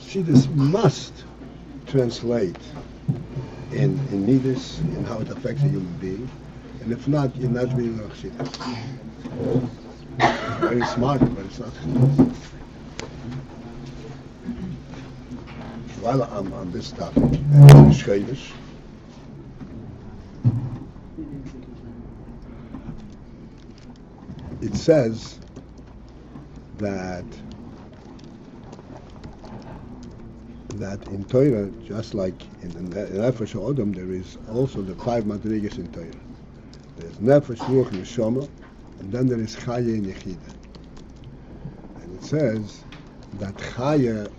Chassidus must translate in Nidus, in how it affects a human being. And if not, you're not reading Chassidus. Very smart, but it's not Chassidus. While I'm on this topic, Chassidus, it says that in Torah, just like in Nefesh Odom, there is also the 5 madrigas in Torah. There's Nefesh, Ruach, Neshama, and then there is Chaya and Yechidah. And it says that Chaya,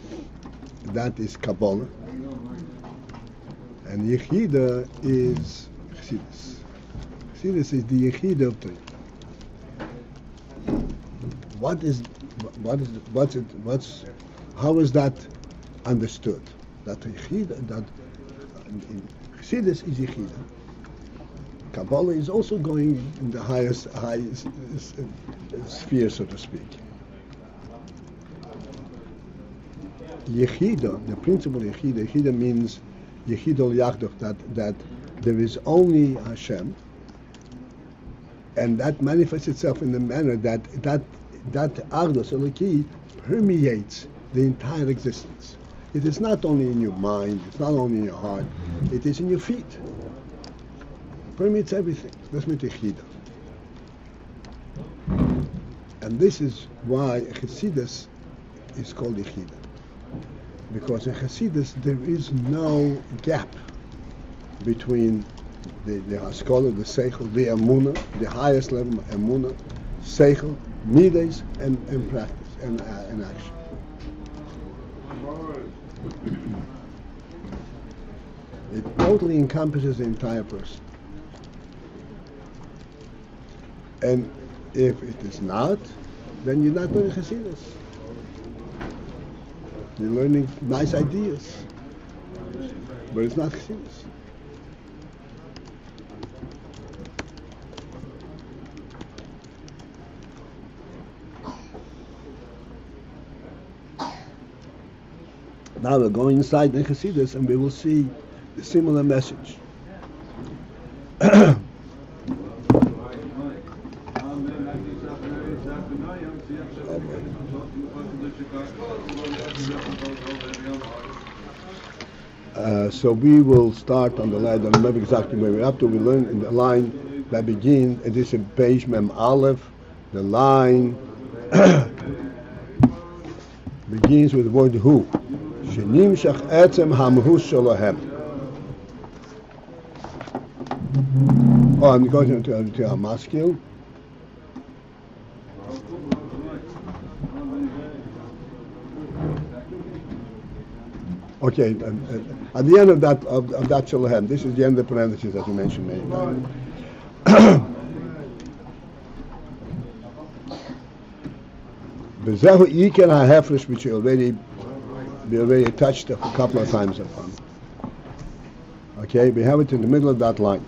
that is Kabbalah, and Yechidah is Chassidus. Chassidus is the Yechidah of Torah. How is that understood? That Yechidah, that Chassidus is Yechidah. Kabbalah is also going in the highest sphere, so to speak. Yechidah, the principle of Yechidah means Yechidol Yachdoch, that there is only Hashem, and that manifests itself in the manner that Achdos Elokii permeates the entire existence. It is not only in your mind, it's not only in your heart, it is in your feet. It permeates everything. That's what Yechidah. And this is why Chassidus is called Yechidah. Because in Chassidus there is no gap between the Haskalah, the Sechel, the Emunah, the highest level of Emunah, Sechel, Midas, and practice, and action. It totally encompasses the entire person. And if it is not, then you're not learning Chassidus. You're learning nice ideas, but it's not Chassidus. Now we're going inside the Chassidus and we will see a similar message. So we will start on the line. I don't remember exactly where we're up to. We learn in the line that begins, it is a Beis Mem Aleph. The line begins with the word Hu. Shenimshach etzem hamhus shalahem. Oh, I'm going to our masculine. Okay, at the end of that shalahem, this is the end of the parentheses that you mentioned many times. Bezehu iken ha'hefresh, which we already touched a couple of times upon. Okay, we have it in the middle of that line.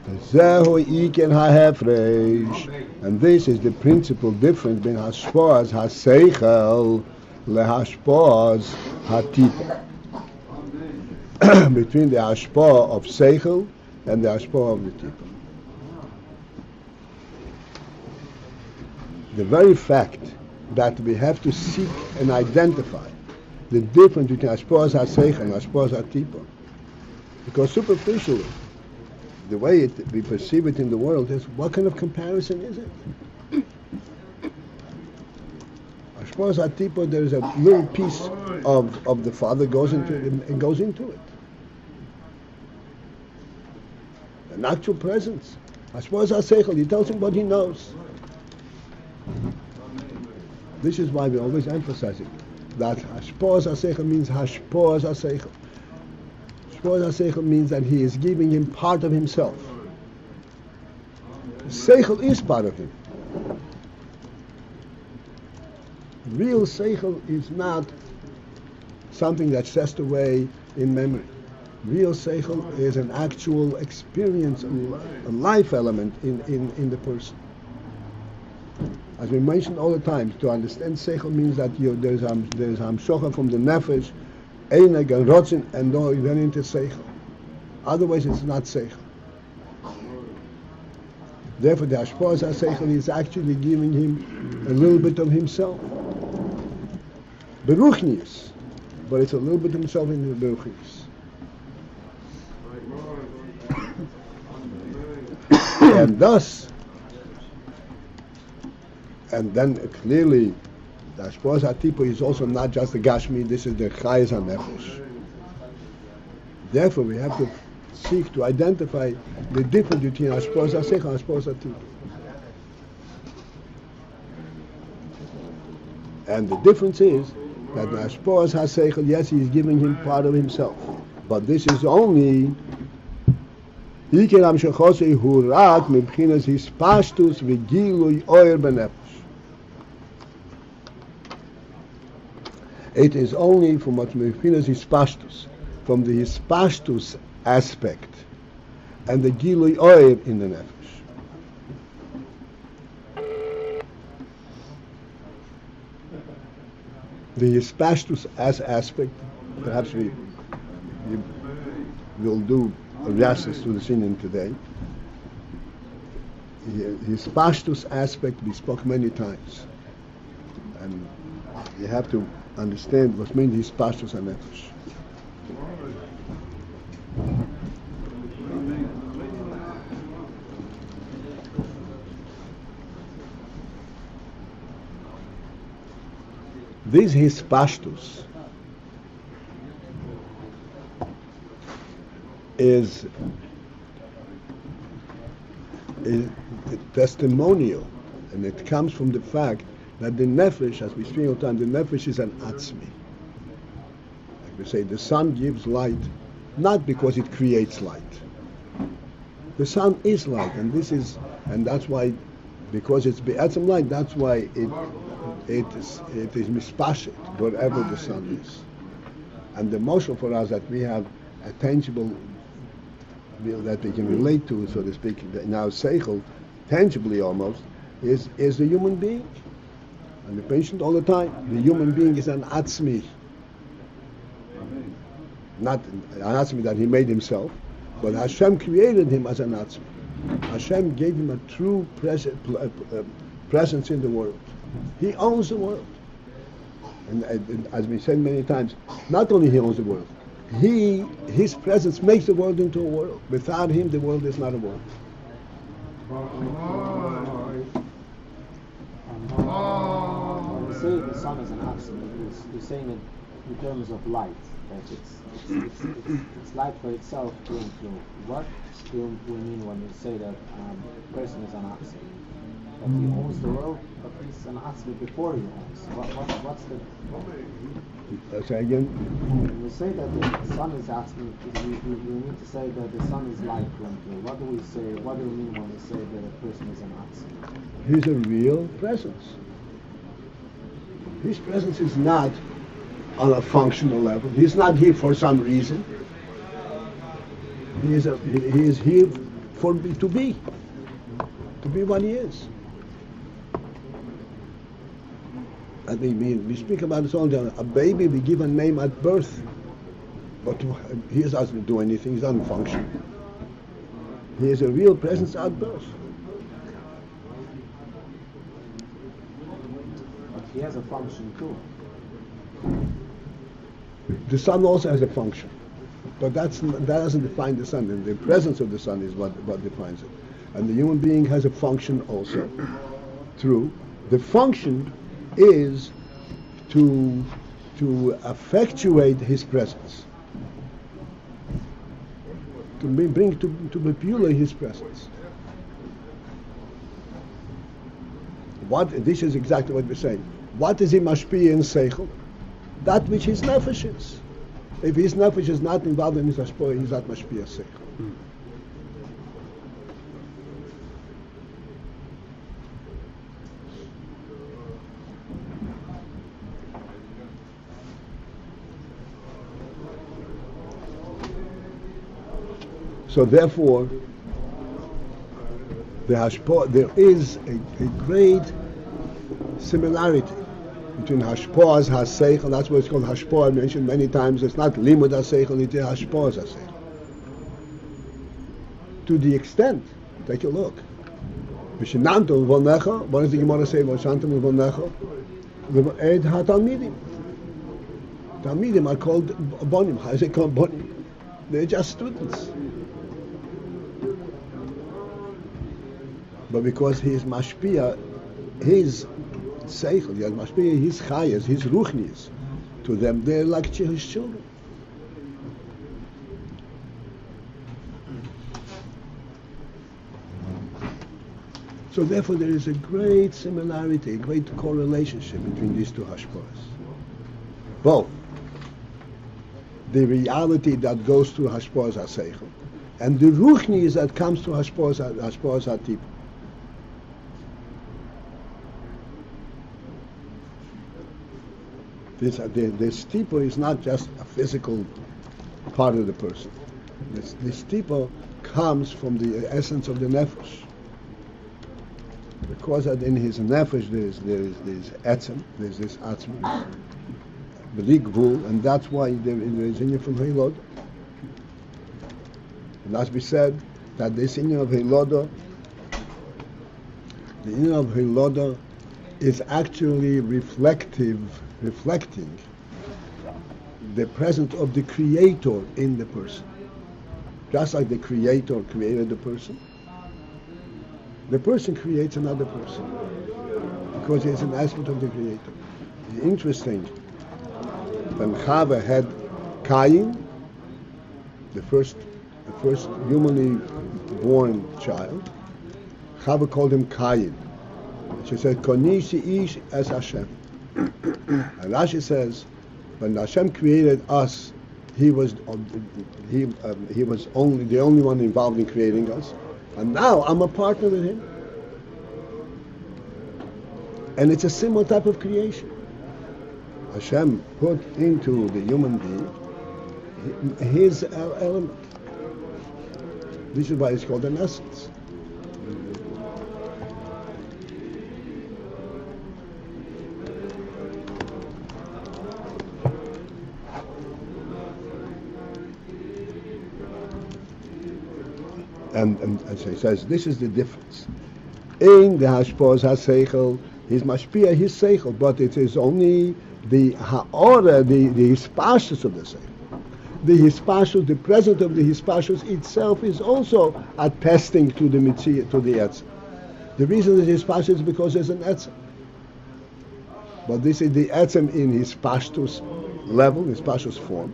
Bezehu iken ha'hefresh, and this is the principal difference between hashpaz haseichel lehashpaz hatipa. Between the hashpah of seichel and the hashpah of the tipa. The very fact that we have to seek and identify the difference between hashpah haseichel and hashpah hatipa, because superficially, the way we perceive it in the world is, what kind of comparison is it? Hashpah hatipa, there is a little piece of the Father goes into it and goes into it. An actual presence. Hashpah haseichel, he tells him what he knows. This is why we always emphasize it, that hashpah haseichel means hashpah haseichel. Hashpah haseichel means that he is giving him part of himself. Seichel is part of him. Real seichel is not something that's stashed away in memory. Real seichel is an actual experience, a life element in the person. As we mentioned all the time, to understand Sechel means that there is Hamshocha from the Nefesh, Eineg and Rotzin, and then into Sechel. Otherwise it's not Sechel. Therefore the Hashpa'as HaSechel is actually giving him a little bit of himself. Beruchnius, but it's a little bit himself in the Beruchnius. And thus, and then clearly, the Hashpa'as HaTipu is also not just the Gashmi, this is the Chayes HaNefesh. Therefore, we have to seek to identify the difference between Hashpa'as HaSechel and Hashpa'as HaTipu. And the difference is that the Hashpa'as HaSechel, yes, he is giving him part of himself, but this is only it is only from what Mephinas is pashtus, from the hispashtus aspect, and the gilui oir in the nefesh. The hispashtus as aspect, perhaps we will do justice to the Sinyan today. His pashtus aspect we spoke many times, and you have to understand what means his pashtus and nefesh. This his pashtus is testimonial, and it comes from the fact that the nefesh, as we speak all the time, the nefesh is an atzmi. Like we say, the sun gives light not because it creates light. The sun is light, and that's why, because it's be'etzem light, that's why it is mispashit wherever the sun is. And the moshel for us that we have a tangible that we can relate to, so to speak, now Sechel, tangibly almost, is the human being. And the patient all the time, the human being is an atzmi. Not an atzmi that he made himself, but Hashem created him as an atzmi. Hashem gave him a true presence in the world. He owns the world. And as we said many times, not only he owns the world, his presence makes the world into a world. Without him, the world is not a world. When you say the sun is an absolute, you're saying it in terms of light, that it's light for itself to influence. What do we mean when you say that a person is an absolute? That he owns the world, but he's an absolute before he owns. What's the... Say again? When we say that the sun is absolute, we need to say that the sun is light. What do we say? What do we mean when we say that a person is an absolute? He's a real presence. His presence is not on a functional level. He's not here for some reason. He is here to be what he is. I mean, we speak about this all the time. A baby, we give a name at birth, but he doesn't do anything. He doesn't function. He is a real presence at birth. But he has a function too. The sun also has a function, but that doesn't define the sun. And the presence of the sun is what defines it. And the human being has a function also. True. The function is to effectuate his presence, to manipulate his presence. This is exactly what we're saying. What is he mashpia in Sechel? That which his nefesh is. If his nefesh is not involved in his hashpah, he's not mashpia Sechel. So therefore, the hashpah, there is a great similarity between hashpa'as ha-seichel. That's what it's called hashpa'ah. Mentioned many times. It's not limud ha-seichel, it is hashpa'as ha-seichel. To the extent, take a look. V'shenanto v'necha. What does the Gemara say? V'shenanto v'necha. V'ed ha-talmidim. Talmidim are called bonim. How is it called bonim? They're just students. But because he is mashpia, his seichel, he is mashpia, his chayas, his ruchnis, to them they're like his children. So therefore there is a great similarity, a great correlationship between these two hashpa'as. Both the reality that goes through hashpa'as ha-seichel and the ruchnis that comes to hashpa'as ha-tipah. This tipah is not just a physical part of the person. This tipah comes from the essence of the nefesh. Because that in his nefesh there is etzem, there's this atzmi, b'ligvul, and that's why there is inyan from Heilodah. And as we said, that this inyan of Heilodah, the inyan of Heilodah is actually reflecting the presence of the Creator in the person. Just like the Creator created the person creates another person because he is an aspect of the Creator. It's interesting. When Chava had Kayin, the first humanly born child, Chava called him Kayin. She said, "Konishi ish as Hashem." And Rashi says, when Hashem created us, He was only the only one involved in creating us, and now I'm a partner with Him. And it's a similar type of creation. Hashem put into the human being His element. This is why it's called an essence. And as he says, this is the difference. In the hashpa'as ha-seichel, he's mashpia his seichel, but it is only the ha'ora, the hispashus of the seichel. The hispashus, the presence of the hispashus itself is also attesting to the mitzvah, to the etzem. The reason that hispashus is because there's an etzem. But this is the etzem in his pashtus level, his pashtus form.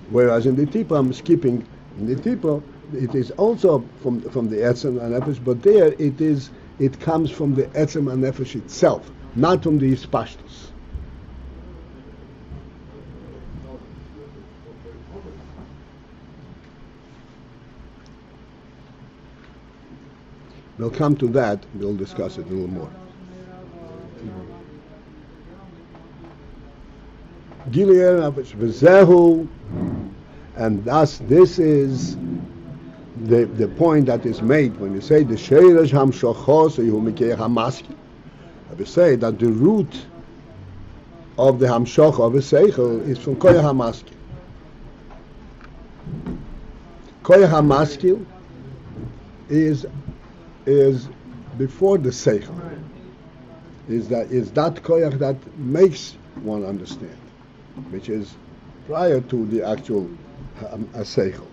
Whereas in the tipah, I'm skipping. In the tipah, it is also from the etzem and nefesh, but there it comes from the etzem and nefesh itself, not from the hispashtus. We'll come to that. We'll discuss it a little more. And thus this is the point that is made when you say the Sheirash Hamshochos Yehumikeh Hamaski. We say that the root of the Hamshoch of a Sechel is from Koyach Hamaski. Koyach Hamaski is before the Sechel. Is that Koyach that makes one understand, which is prior to the actual Sechel.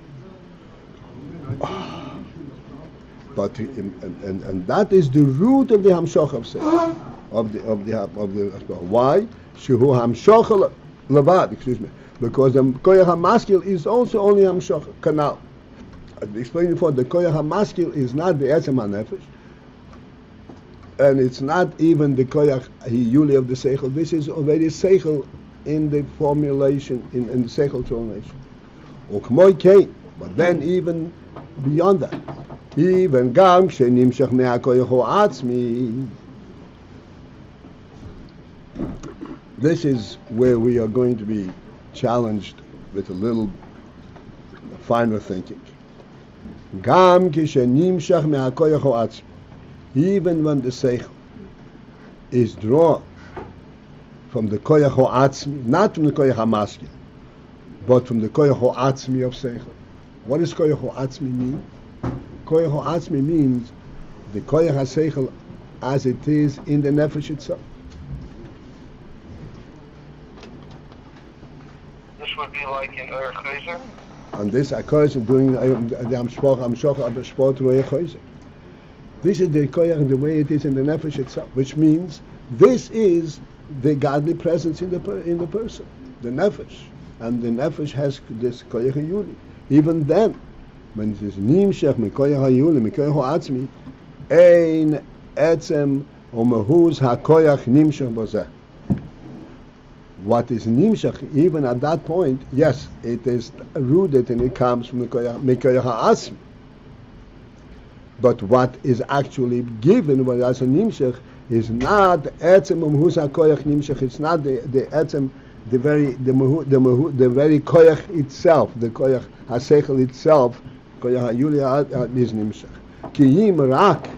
But and that is the root of the Hamshoch of Sechel, of the why? Shehu Hamshoch Levad, excuse me, because the Koyach HaMaskil is also only Hamshoch canal. I explained before, the Koyach HaMaskil is not the Etzem HaNefesh, and it's not even the Koyach Hiyuli of the Sechel. This is already Sechel in the formulation, in the Sechel formulation. But then even beyond that, even Gam Shenimshach Me'akoyach Atzmi. This is where we are going to be challenged with a little finer thinking. גם כשנמשך מהכוח העצמי, even when the Sechel is drawn from the koyach ha'atzmi, not from the koyach ha'maskil, but from the koyach ha'atzmi of Sechel. What does koyach ha'atzmi mean? Koyach ha'atzmi means the koyach ha'sechel as it is in the nefesh itself. This would be like in Ur Chayzer? And this occurs during the Amshpoch Roye Chayzer. This is the koyach the way it is in the nefesh itself, which means this is the godly presence in the person, the nefesh, and the nefesh has this koyach hayuli. Even then, when it is nimshach mi koyach hayuli mi koyach ha'atzmi, ein etzem umehuz hakoyach nimshach bozeh. What is nimshach, even at that point, yes, it is rooted and it comes from the koyach ha'atzmi. But what is actually given as a nimshach is not etzem umehuz hakoyach nimshach. It's not the etzem, the very koyach itself, the koyach hasechel itself. Koyach hayuli is nimshach. Ki yim rak.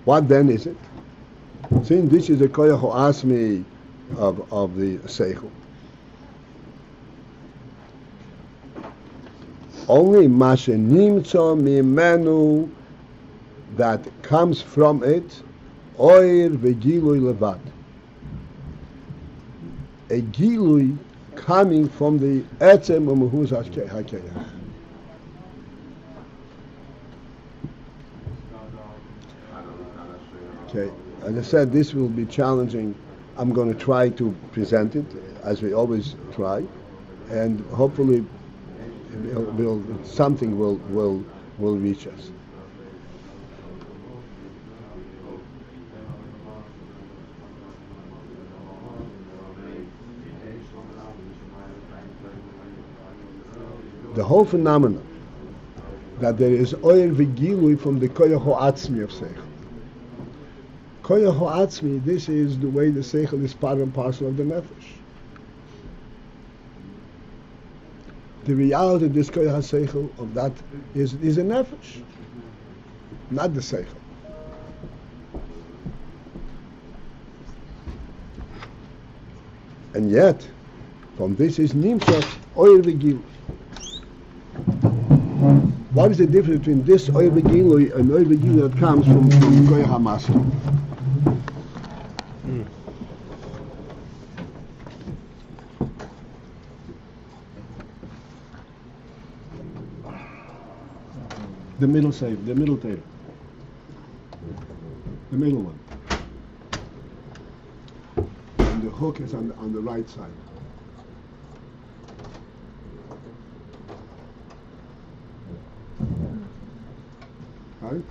What then is it? Since this is the koyach ha'asmi of the sechel. Only mashe nimtzo mimenu, that comes from it, oir v'gilui levad. A gilui coming from the etzem umehuz hakoyach. Okay, as I said, this will be challenging. I'm going to try to present it as we always try, and hopefully something will reach us. The whole phenomenon that there is oil v'gilui from the koyach ha'atzmi of Sechel. Koyach ha'atzmi, this is the way the Sechel is part and parcel of the nefesh. The reality of this koyach ha'sechel of that is a nefesh, not the Sechel. And yet, from this is nimshach oil v'gilui. What is the difference between this oil v'gilui and oil v'gilui that comes from koyach ha'maskil? The middle table, the middle one. And the hook is on the right side. Right?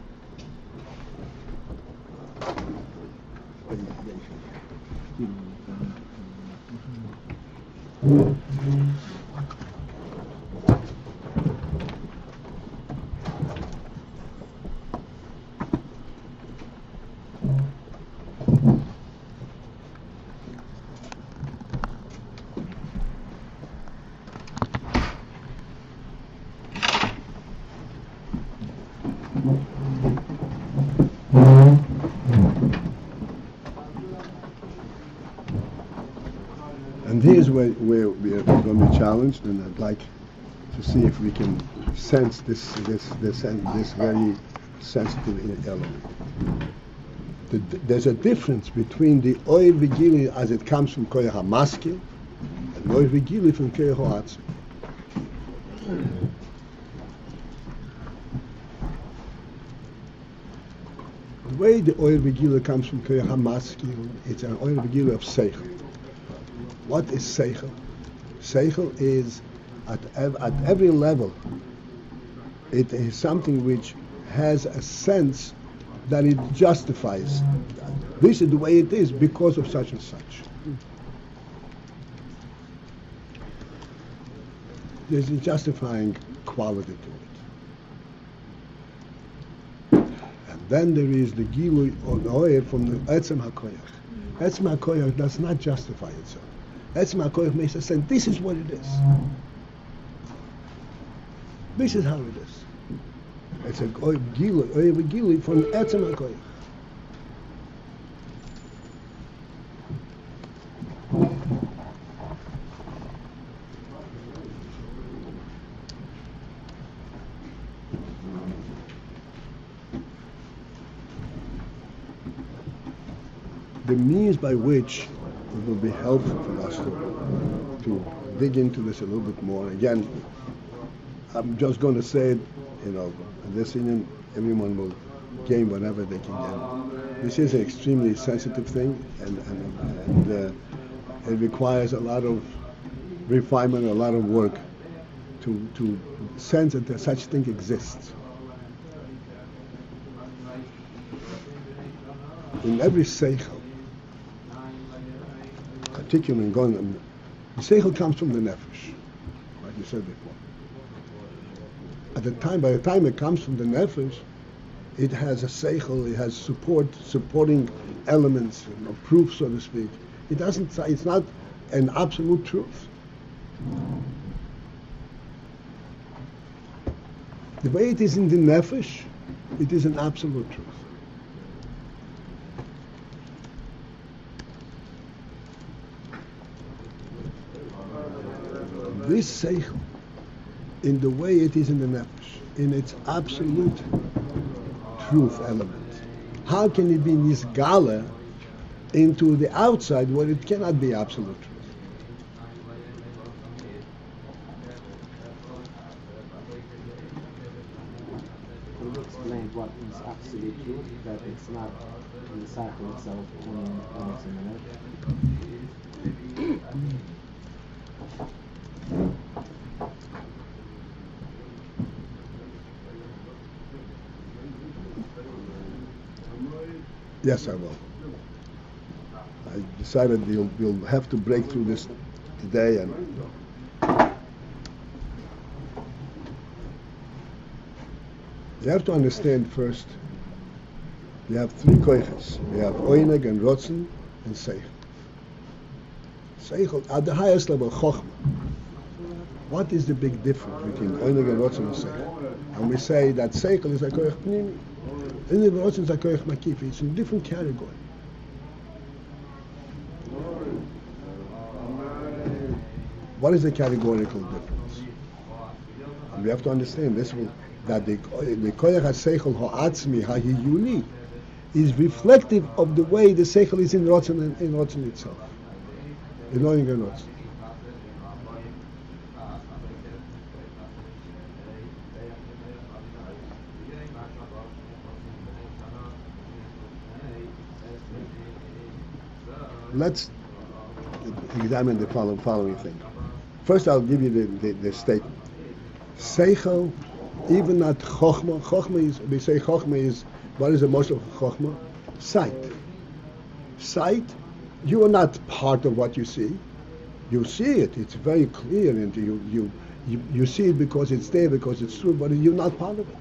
And here's where we are going to be challenged, and I'd like to see if we can sense this very sensitive element. There's a difference between the oil v'gilui as it comes from koyach ha'maskil and oil v'gilui from koyach ha'atzmi. The way the oil v'gilui comes from koyach ha'maskil, it's an oil v'gilui of Sechel. What is Sechel? Sechel is at every level. It is something which has a sense that it justifies. This is the way it is because of such and such. There's a justifying quality to it. And then there is the gilui or the oil from the etzem hakoyach. Etzem hakoyach does not justify itself. Etzem hakoyach makes us say, this is what it is. This is how it is. It's a gili from etzem hakoyach. The means by which it will be helpful for us to dig into this a little bit more. Again, I'm just going to say it, this Indian, everyone will gain whatever they can get. This is an extremely sensitive thing, and it requires a lot of refinement, a lot of work to sense that such thing exists. In every Sechel, particularly in going, the Sechel comes from the Nefesh, like you said before. By the time it comes from the Nefesh, it has a Sechel, it has supporting elements, proof, so to speak. It's not an absolute truth. The way it is in the Nefesh, it is an absolute truth. This Sechel, in the way it is in the Nefesh, in its absolute truth element, how can it be nisgala into the outside where it cannot be absolute truth? Can you explain what is absolute truth, that it's not in the cycle itself when it's in the Nefesh? Yes, I will. I decided we'll have to break through this today, and you have to understand first. You have three koiches. You have Oyneg and Rotzen and Sechel. Sechel at the highest level, Chokma. What is the big difference between Oyneg and Rotzen and Sechel? And we say that Sechel is a koich pnimi. Oyneg and Rotzen is a koich makifi. It's in a different category. What is the categorical difference? And we have to understand this that the koich ha-sechel ha-atzmi ha-hiyuni is reflective of the way the sechel is in Rotzen itself. In Oyneg and Rotzen. Let's examine the following thing. First, I'll give you the statement. Sechel, even not Chochma. Chochma is, we say Chochma is, what is the most of Chochma? Sight. Sight, you are not part of what you see. You see it, it's very clear, and you see it because it's there, because it's true, but you're not part of it.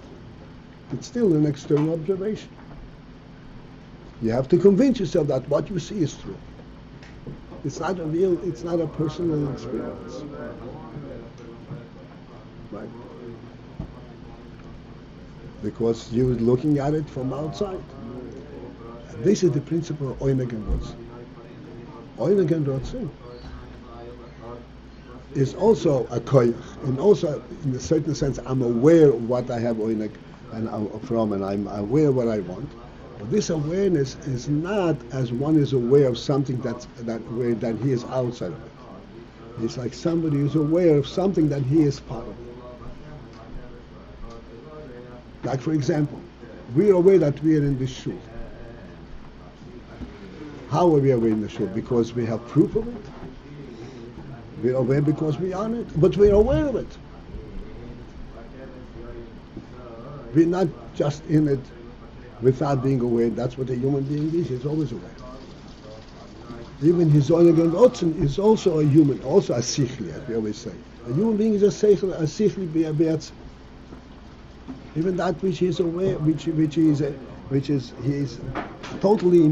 It's still an external observation. You have to convince yourself that what you see is true. It's not a real, it's not a personal experience. Right? Because you're looking at it from outside. And this is the principle of Oyneg and Rotzen. Oyneg and Rotzen is also a koyach, and also in a certain sense I'm aware of what I have Oyneg and I'm aware of what I want. But this awareness is not as one is aware of something that he is outside of it. It's like somebody who's aware of something that he is part of. Like for example, we are aware that we are in this shul. How are we aware in the shul? Because we have proof of it. We are aware because we are on it, but we are aware of it. We're not just in it without being aware. That's what a human being is. He's always aware. Even his Oyneg and Rotzen is also a human, also a sichli, as we always say. A human being is a sichli be'atzma. Even that which he is aware, which he is totally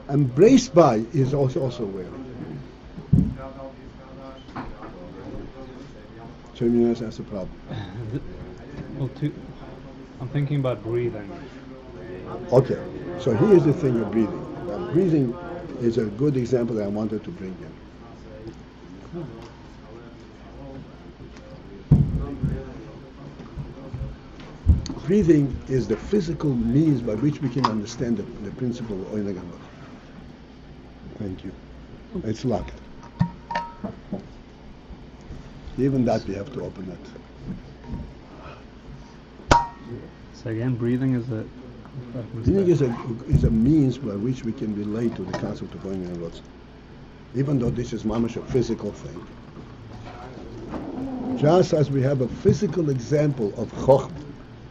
embraced by, is also aware of. So that's a problem. I'm thinking about breathing. Okay, so here's the thing of breathing. Now, breathing is a good example that I wanted to bring in. Breathing is the physical means by which we can understand the principle of Ayin. Thank you. It's locked. Even that we have to open it. So again, breathing is a... Breathing is a means by which we can relate to the concept of Ayin. Even though this is mamash a physical thing. Just as we have a physical example of Chachma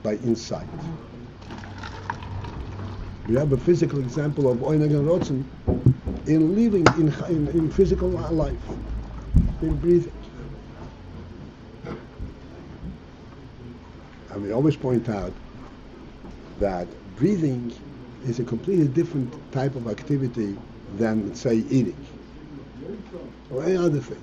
by insight. We have a physical example of Ayin in living in physical life, in breathing. And we always point out that breathing is a completely different type of activity than, say, eating or any other thing.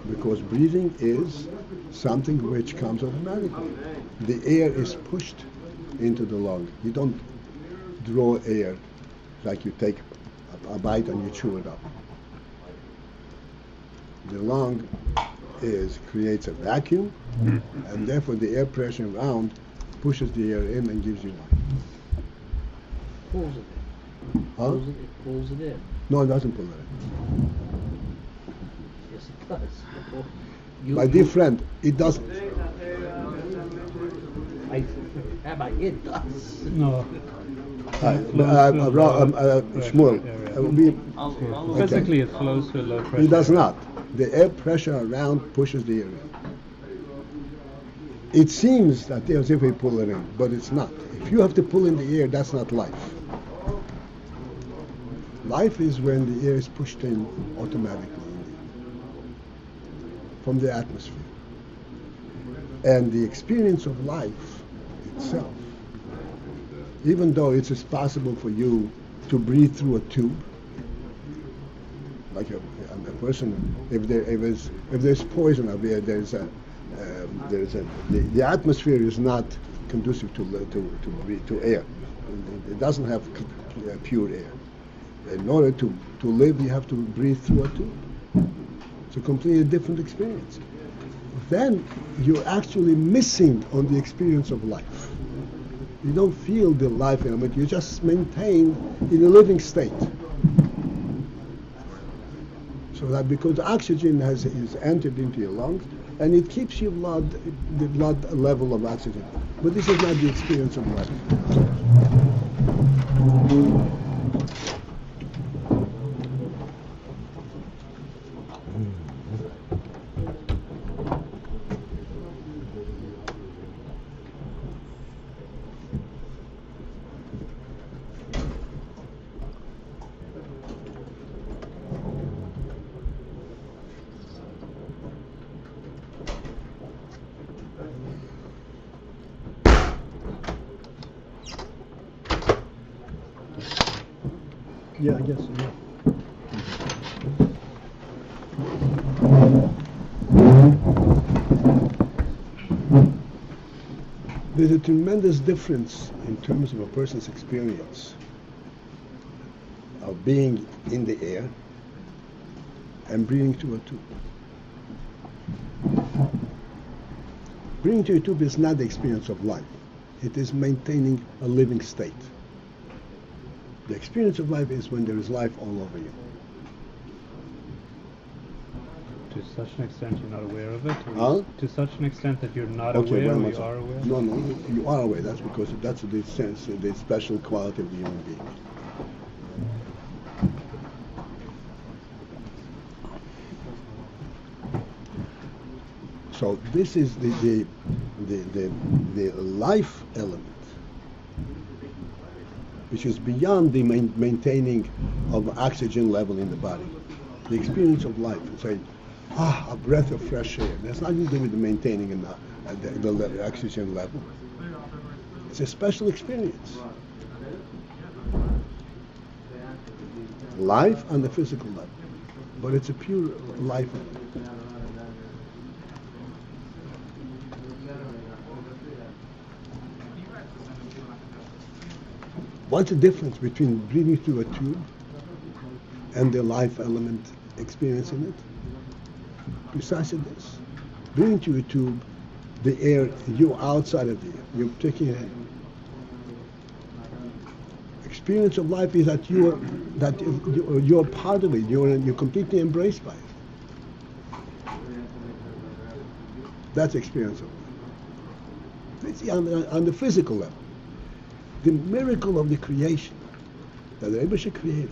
Because breathing is something which comes automatically. The air is pushed into the lung. You don't draw air like you take a bite and you chew it up. The lung creates a vacuum, and therefore the air pressure around pushes the air in and gives you life. Pulls it in. Huh? It pulls it in. No, it doesn't pull it in. Yes, it does. My dear friend, it doesn't. It does. No. Shmuel, Physically it flows to a low pressure. it does not. The air pressure around pushes the air in. It seems that as if we pull it in, but it's not. If you have to pull in the air, that's not life. Life is when the air is pushed in automatically from the atmosphere. And the experience of life itself, even though it is possible for you to breathe through a tube, like a person, if there's poison out there, the atmosphere is not conducive to air. It doesn't have pure air. In order to live, you have to breathe through a tube. It's a completely different experience. Then you're actually missing on the experience of life. You don't feel the life element. You just maintain in a living state. So that because oxygen is entered into your lungs, and it keeps your the blood level of oxygen. But this is not the experience of life. Yeah, I guess so, yeah. There's a tremendous difference in terms of a person's experience of being in the air and breathing through a tube. Breathing through a tube is not the experience of life. It is maintaining a living state. The experience of life is when there is life all over you. To such an extent you're not aware of it? Huh? To such an extent that you're not aware, or you are aware? No, you are aware. That's because that's the sense, the special quality of the human being. So this is the life element, which is beyond the maintaining of oxygen level in the body. The experience of life, say, a breath of fresh air. That's nothing to do with the maintaining the oxygen level. It's a special experience. Life on the physical level, but it's a pure life. What's the difference between breathing through a tube and the life element experience in it? Precisely this. Breathing through a tube, the air, you're outside of the air. You're taking a experience of life is that you're part of it. You're completely embraced by it. That's experience of life. It's on the physical level. The miracle of the creation that the Rebbe created,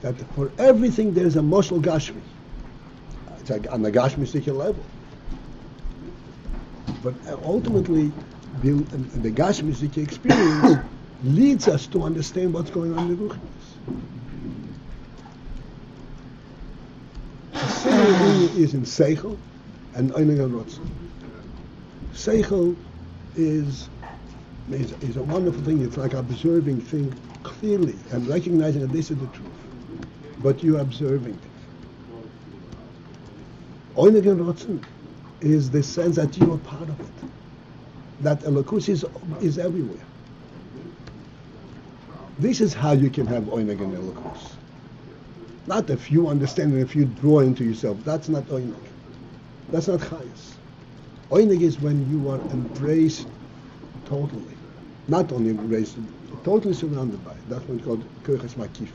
that for everything there is a moshel gashmi. It's like on the gashmistic level. But ultimately, the gashmistic experience leads us to understand what's going on in the Ruchnis. The same thing is in Sechel and Ayin. Sechel is a wonderful thing. It's like observing things clearly and recognizing that this is the truth. But you're observing it. Ayin is the sense that you are part of it. That Elokus is everywhere. This is how you can have Oineg and Elokus. Not if you understand and if you draw into yourself. That's not Oineg. That's not Chayas. Oineg is when you are embraced totally. Not only embraced, totally surrounded by it. That's what it's called Koches Makifim.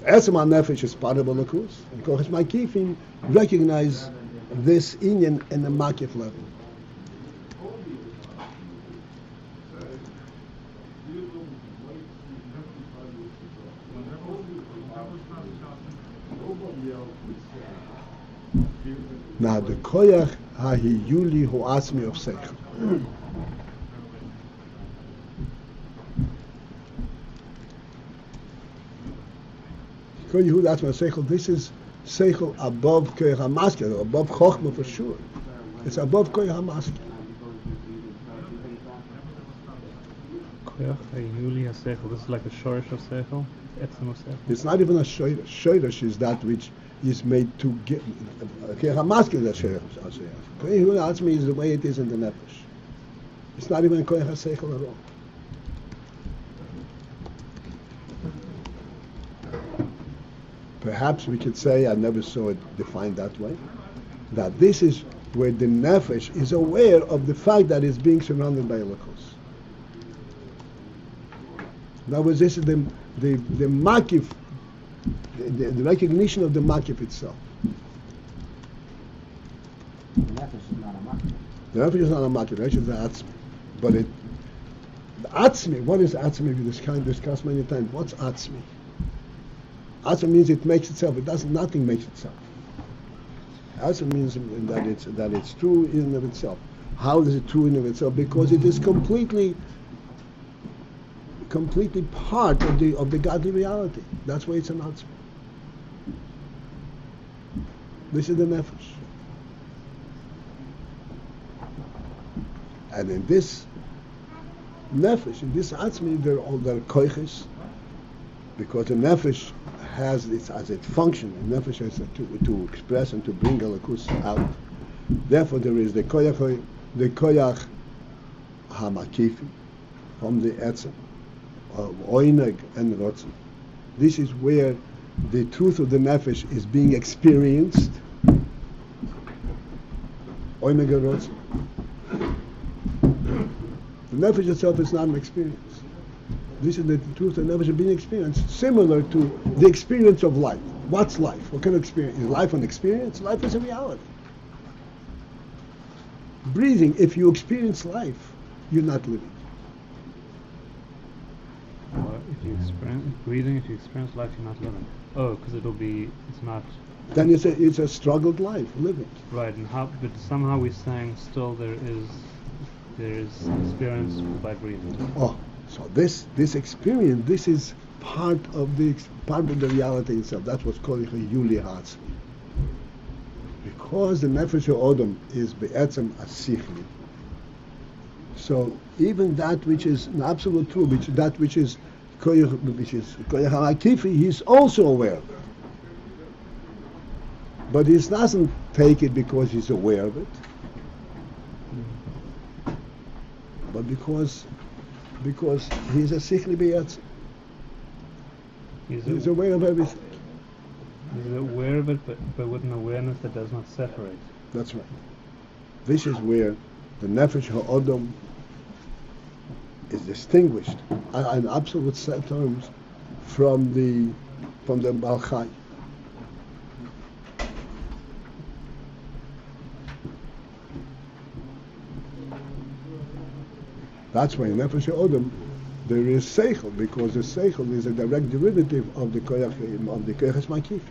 Esma Nefesh is part of Elokus. And Koches Makifim recognize this Inyan in the Makif level. Now the koyach hahiyuli hu asmi of Sechel. Koyach hu asmi of Sechel. This is Sechel above koyach hamaskeh, above chokma for sure. It's above koyach hamaskeh. Koyach ha'yuli ha'sechel. This is like a shorish of Sechel. Etzem of Sechel. It's not even a shoyresh. Shoyresh is that which is made to get. Koyach is a shoyresh. Koyach hu asmi is the way it is in the nefesh. It's not even koyach ha'sechel at all. Perhaps we could say, I never saw it defined that way, that this is where the nefesh is aware of the fact that it's being surrounded by Elokus. In other words, this is the makif, the recognition of the makif itself. The nefesh is not a makif. The nefesh is not a makif, it's the atzmi. But the atzmi, what is atzmi? We discussed many times. What's atzmi? Atzmi means it makes itself. It doesn't. Nothing makes itself. Atzmi means that it's true in and of itself. How is it true in and of itself? Because it is completely part of the godly reality. That's why it's an atzmi. This is the nefesh. And in this nefesh, in this atzmi, there are koiches, because the nefesh has its as it function. The nefesh has to express and to bring Elokus out. Therefore, there is the koyach hamakifi from the etzem, oineg and rotzen. This is where the truth of the nefesh is being experienced. Oineg and rotzen. The nefesh itself is not an experience. This is the truth of the nefesh being experienced, similar to the experience of life. What's life? What kind of experience? Is life an experience? Life is a reality. Breathing, if you experience life, you're not living. Or if you experience breathing, if you experience life, you're not living. Oh, because it's not. Then it's a struggled life, living. Right, but somehow we're saying still there is experience by breathing. Oh, so this experience, this is part of the reality itself. That's what's called Yuli Hatzmi. Because the nefesh odom is be'etzem asichli. So even that which is an absolute truth, which is koyach hamakifi, he's also aware of it. But he doesn't take it because he's aware of it, but because Because he's a Sechel B'Yatzim. He's aware of everything. He's aware of it, but with an awareness that does not separate. That's right. This is where the Nefesh HaOdom is distinguished in absolute terms from the Baal Chai. That's why in Nefesh HaOdom there is Sechel, because the Sechel is a direct derivative of the Koyach Makifi.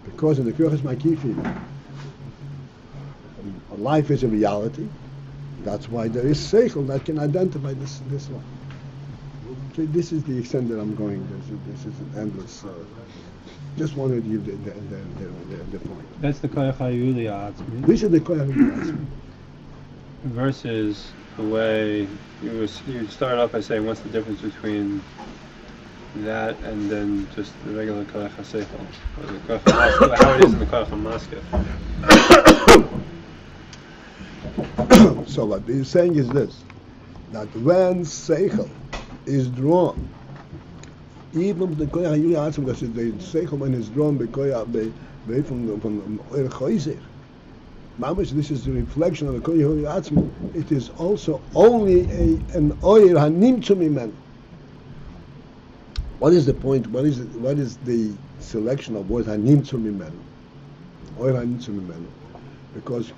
Because in the Koyach Makifi, life is a reality. That's why there is Sechel that can identify this one. Okay, this is the extent that I'm going. This is an endless. Just wanted to give the point. That's the Koyach HaYuli Atzmi. This is the Koyach HaYuli. Versus the way you start off by saying, what's the difference between that and then just the regular Koyach HaSechel, or the Koyach HaMaskil, how it is in the Koyach HaMaskil. So what he's saying is this, that when Sechel is drawn, even the Koyach HaYuli Atzmi, because the Sechel when is drawn from Oyer Choizer, Mamish, this is the reflection of the Koyach HaYuli Atzmi. It is also only an Oyer Hanimtzu Mimenu. What is the point? What is the selection of words Hanimtzu Mimenu? Oyer Hanimtzu Mimenu. Because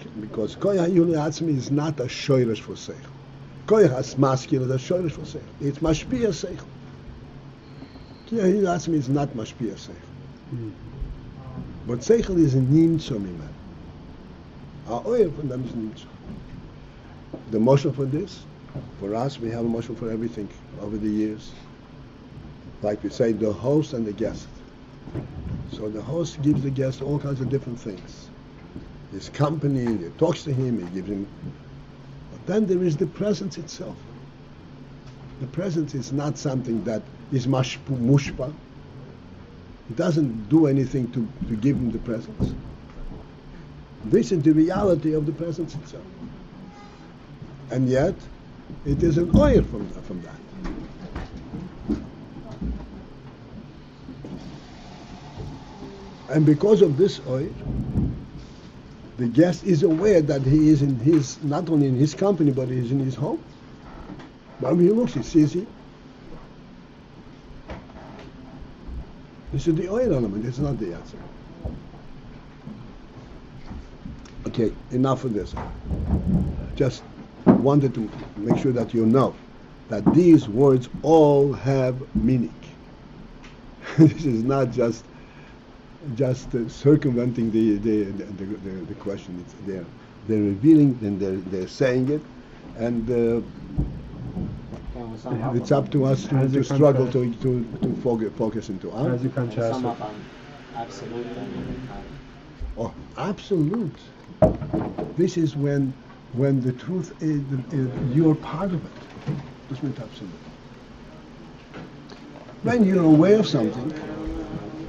Koyach HaYuli Atzmi is not a shoyresh for Sechel. Koyach HaMaskil is a shoyresh for Sechel. It's mashpia Sechel. Koyach HaYuli Atzmi is not mashpia Sechel. But Sechel is a nimtzu Mimenu. Our oil from them is nimtzu. The motion for this, for us, we have a motion for everything over the years. Like we say, the host and the guest. So the host gives the guest all kinds of different things. His company, he talks to him, he gives him. But then there is the presence itself. The presence is not something that is mushpa. It doesn't do anything to give him the presence. This is the reality of the presence itself. And yet, it is an oil from that. And because of this oil, the guest is aware that he is in his, not only in his company, but he is in his home. But when he looks, he sees him. This is the oil element, it's not the answer. Okay, enough of this. Just wanted to make sure that you know that these words all have meaning. This is not just circumventing the question. It's they're revealing, and they're saying it, and it's up to us to struggle to focus into How does it contrast Sum with up on absolute and Oh, absolute. This is when the truth is you're part of it. This means absolute. When you're aware of something,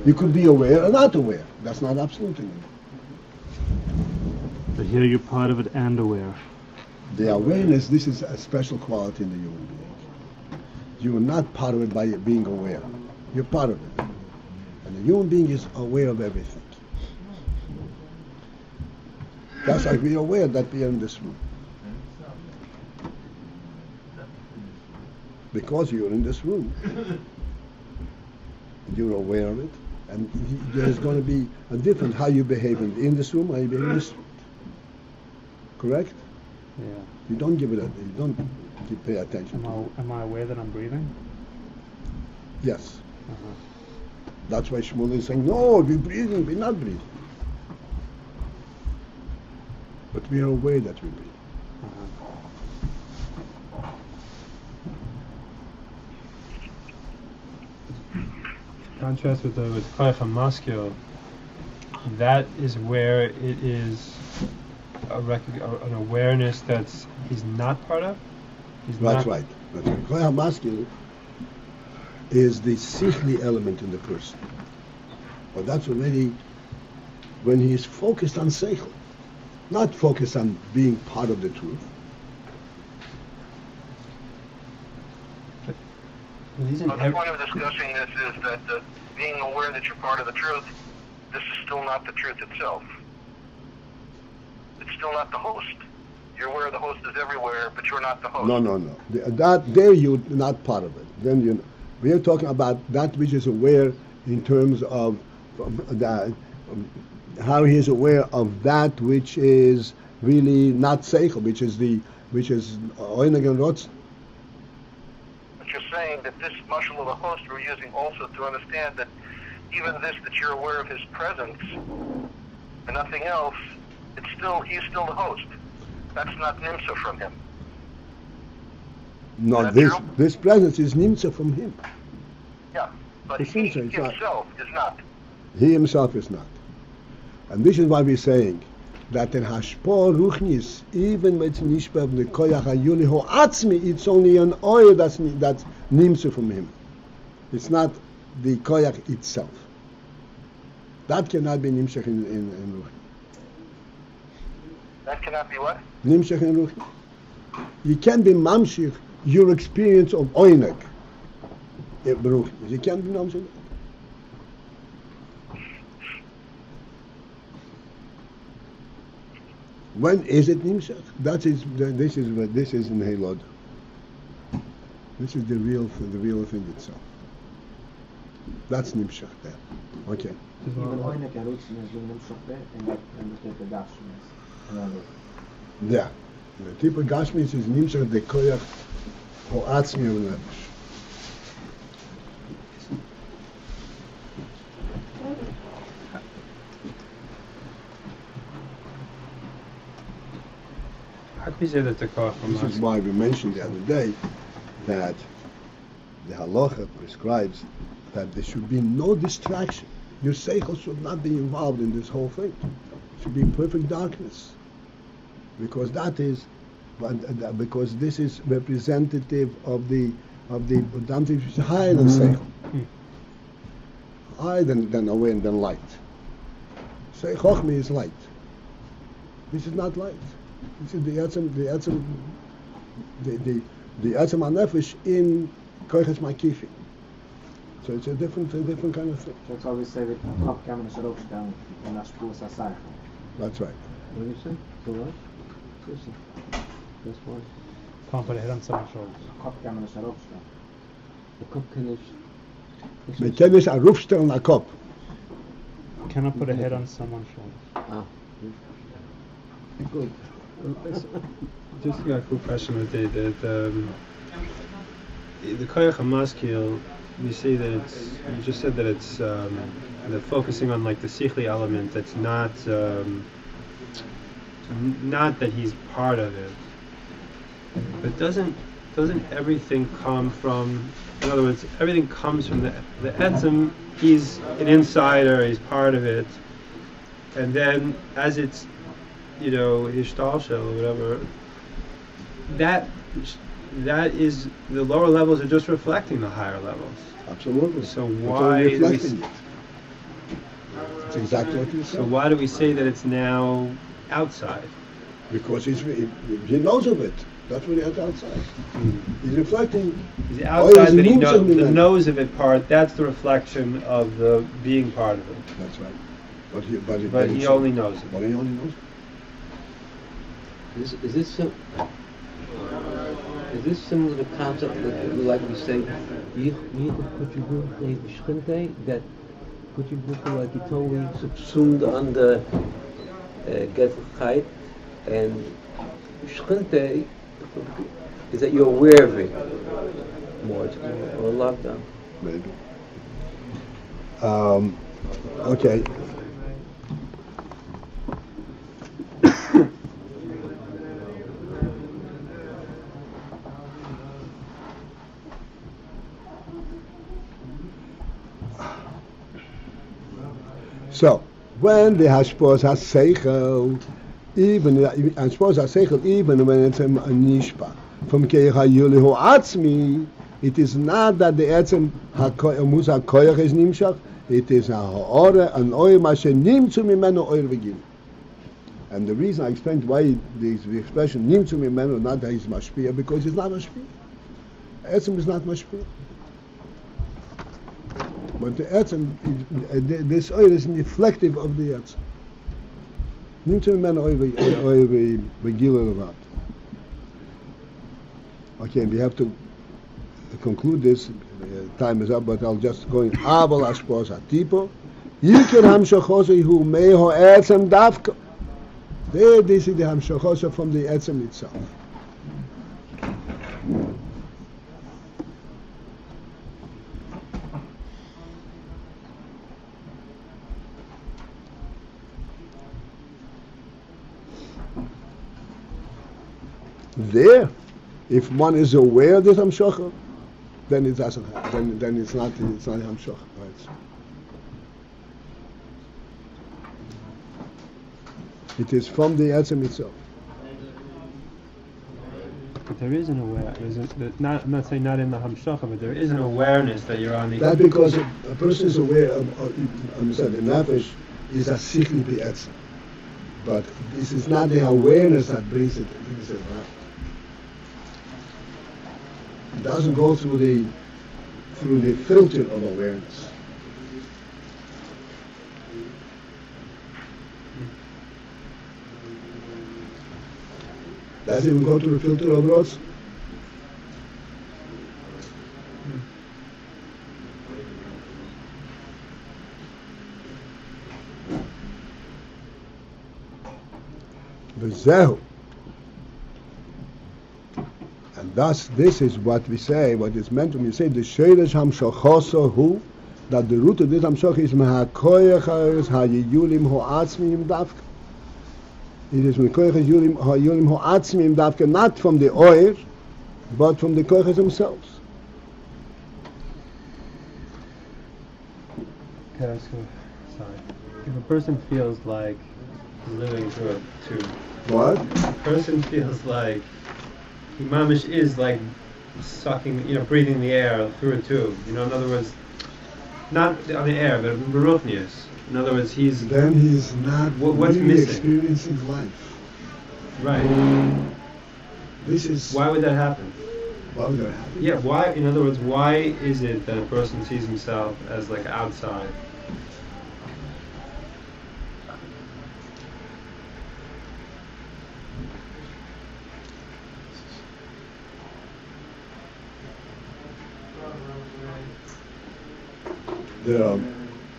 you could be aware or not aware. That's not absolute anymore. But here you're part of it and aware. The awareness, this is a special quality in the human being. You are not part of it by being aware. You're part of it. And the human being is aware of everything. That's why we are aware that we are in this room. Because you're in this room, you're aware of it, and there's going to be a different how you behave in this room, how you behave in this room. Correct? Yeah. You don't give it you don't pay attention to it. Am I aware that I'm breathing? Yes. Uh-huh. That's why Shmuel is saying, no, we're breathing, we're not breathing. But we are aware that we breathe. contrast with Koyach HaMaskil? That is where it is an awareness that's he's not part of. That's right. Koyach HaMaskil is the Sechli element in the person. But that's already when he is focused on Sechel, not focused on being part of the truth. But the point of discussing this is that being aware that you're part of the truth, this is still not the truth itself. It's still not the host. You're aware the host is everywhere, but you're not the host. No. That there you're not part of it. Then we are talking about that which is aware in terms of how he is aware of that which is really not Sechel, which is Oyneg and Rotz. But you're saying that this mashal of the host we're using also to understand that even this, that you're aware of his presence and nothing else, he's still the host. That's not nimsa from him. No, Is that true? this presence is nimsa from him. Yeah, but It's he nimsa, it's not. himself is not. He himself is not. And this is why we're saying that in Hashpor Ruchnis, even with Nishbab the Koyach Hayuli Ho Atzmi, it's only an oil that's nimsa from him. It's not the Koyach itself. That cannot be nimshach in Ruchni. That cannot be what? Nimshach in Ruchni. You can't be mamshich your experience of Oyneg. You can't be mamshich. When is it nimshach? This is in Heilod. This is the real thing itself. That's nimshach there. Okay. Even Oyneg and Rutzin is doing nimshach there, and that the Gashmis. Yeah. The type of Gashmis is nimshach the koyach or atzmi of nefesh. How can we say that the koach This is why we mentioned the other day that the halacha prescribes that there should be no distraction. Your seichel should not be involved in this whole thing. It should be perfect darkness, because because this is representative of the something which is higher than seichel, higher than aware than light. Seichel Chochmah is light. This is not light. This is the etzem hanefesh in koiches makifi. So it's a different kind of thing. That's why we say that Kop Kamen is Rokstang and Ashpur Sasai. That's right. What do you say? So what? Listen. That's why. Can't put a head on someone's shoulders. Kop Kamen is Rokstang. The cup can We can this a rufstern a kop. Cannot put a head on someone's shoulders. Ah. Good. Just got a quick question with the koyach hamaskil. You say that you just said that it's that focusing on like the sichli element. That's not that he's part of it. But doesn't everything come from? In other words, everything comes from the etzem. He's an insider. He's part of it, and then as it's ishtalshel or whatever, that is the lower levels are just reflecting the higher levels. Absolutely. So It's why only do we reflecting it. It's exactly what you said. So why do we say that it's now outside? Because he knows of it. That's what he has outside. He's reflecting. Is it outside he's that he nimshach the mimenu. knows of it part? That's the reflection of the being part of it. That's right. But He only knows it. But he only knows it. Is this similar to the concept that like we say, that could you do like you told me subsumed on the Gettlichkeit and Shchinte is that you're aware of it more or lockdown? Maybe. Okay. So, when the Hashpos has Sechel, even Hashpos has Sechel, even when it's a Nishpa, from Keich HaYulihu Atzmi, it is not that the Etzem Musa Koyach is Nimshach, it is a Ha'ore, an Oyer Mashe Nimtzu Mimenu Oyer V'gim. And the reason I explained why the expression Nimtzu Mimenu, not that he's Mashpia, because he's not Mashpia. Etzem is not Mashpia. But the etzem, this oil is reflective of the etzem. Nimmt man eure Begila Levat. Okay, we have to conclude this. Time is up, but I'll just go in. Aval Ashpos Atipo. Yikir Hamshachosa who may ho etzem davka. There, this is the Hamshachosa from the etzem itself. There, if one is aware of this Hamshacha, then it doesn't happen. Then it's not Hamshacha. Right? It is from the etzem itself. But there is an awareness. I'm not saying not in the Hamshacha, but there is an awareness that you're on the. That because a person is aware of the nefesh is a sichli be'etzem. But this is not the awareness that brings it right. It doesn't go through the filter of awareness. Does it even go through the filter of Rosh? V'zehu. And thus, this is what we say, what is meant when we say the Sheiresh Hamshachosa Hu, that the root of this Hamshach is Mehakoyach HaYulim Ho'atzmiyim Davka. It is Mehakoyach HaYulim Ho'atzmiyim Davka, not from the oil, but from the Koyachas themselves. Okay, let's go. Sorry. If a person feels like living through a tube. What? A person feels like he mamish is like sucking, breathing the air through a tube. In other words, not on the air, but Baruchnius. In other words, then he's not what's really missing? Experiencing life. Right. This is. Why would that happen? Why would that happen? Yeah. Why? In other words, why is it that a person sees himself as like outside? There are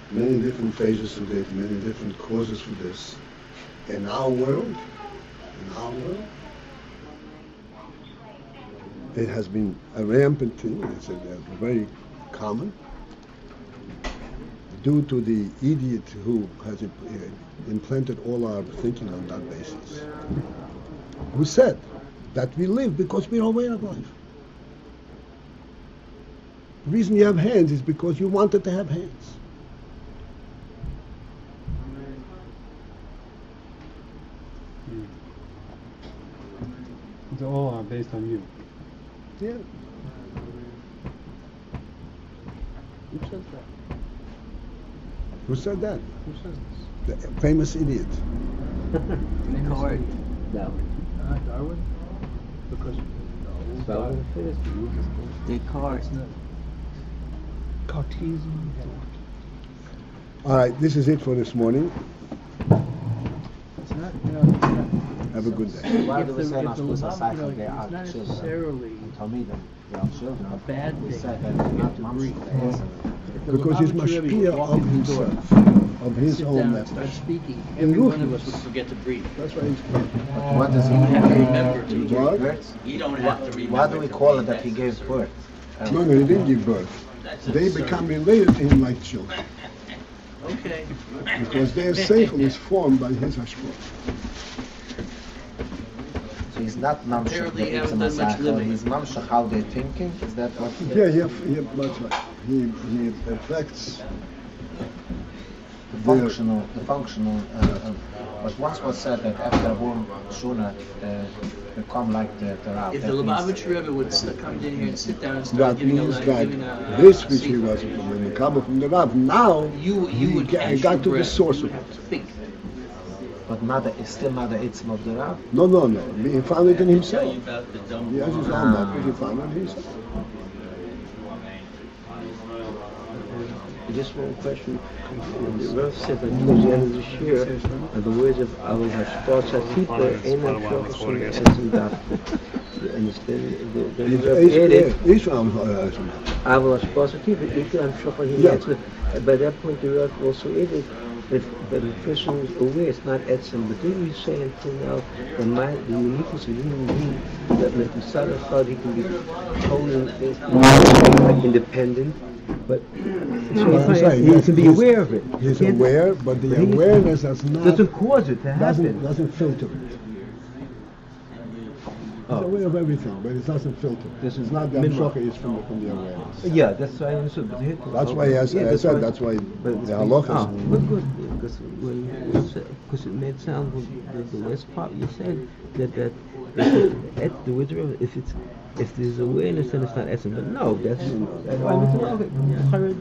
many different phases to this, many different causes for this. In our world, it has been a rampant thing. It's very common due to the idiot who has implanted all our thinking on that basis. Who said that we live because we're aware of life. The reason you have hands is because you wanted to have hands. It's all based on you. Yeah. Who says that? Who said that? Who says this? The famous idiot. Darwin. Darwin? Because Descartes. Cartesian thought. All right, this is it for this morning. It's not, Have a good day. Why if do the, we say if not the supposed to love, cycle it's their not children? necessarily Talmidim, they are children. a bad We thing said to that they're get not to moms, breathe. they're If the Because he's Lubavitcher Rebbe mashpia would walk of in the door, himself, of his sit own down and start nefesh. speaking, In every one of Ruchnius. us would forget to breathe. That's why he's But what does he You have to do? remember to What? Birth? You don't have to remember. Why do we call it that he gave birth? No, he didn't give birth. They become related to him like children. Okay. Because their Sechel is formed by his hashpah. So he's not mamshach Apparently the you haven't done much Eitzim living. he's mamshach how they're thinking? Is that what? Yeah, that's right. He affects The functional. But once was said that after a womb, sooner become like the Rav. If the Lubavitcher Rebbe would come in here and sit down and start that giving means a that giving a this which he seed, was from the Kabbalah from the Rav, now you he would catch got your to the breath. source You of have to it. think. But it's still not the Eitzim of the Rav. No. He found it in himself. Tell you about the dumb He has his own knowledge. He found it in himself. just one question. The Rav said that towards the end of this year, the words of Avol Hashpar Tzatita Ein Shachashim Etzem Dafka. You understand? Then the Rav added Avol Hashpar Tzatita Ein Shachashim Etzem. By that point, the Rav also added that the person is aware it's not etzem, but didn't you say until now the uniqueness of human being that the side of God he can be totally independent, but he can be aware of it. He's aware, but the awareness doesn't cause it to happen. Doesn't filter it. He's aware of everything, but it doesn't filter. This is not the Amshocha is from the awareness. Yeah, that's why I understood. That's why I said that's why the halachas. But good, because it made sound with the last part you said that if there's awareness then it's not essence. But no, that's why we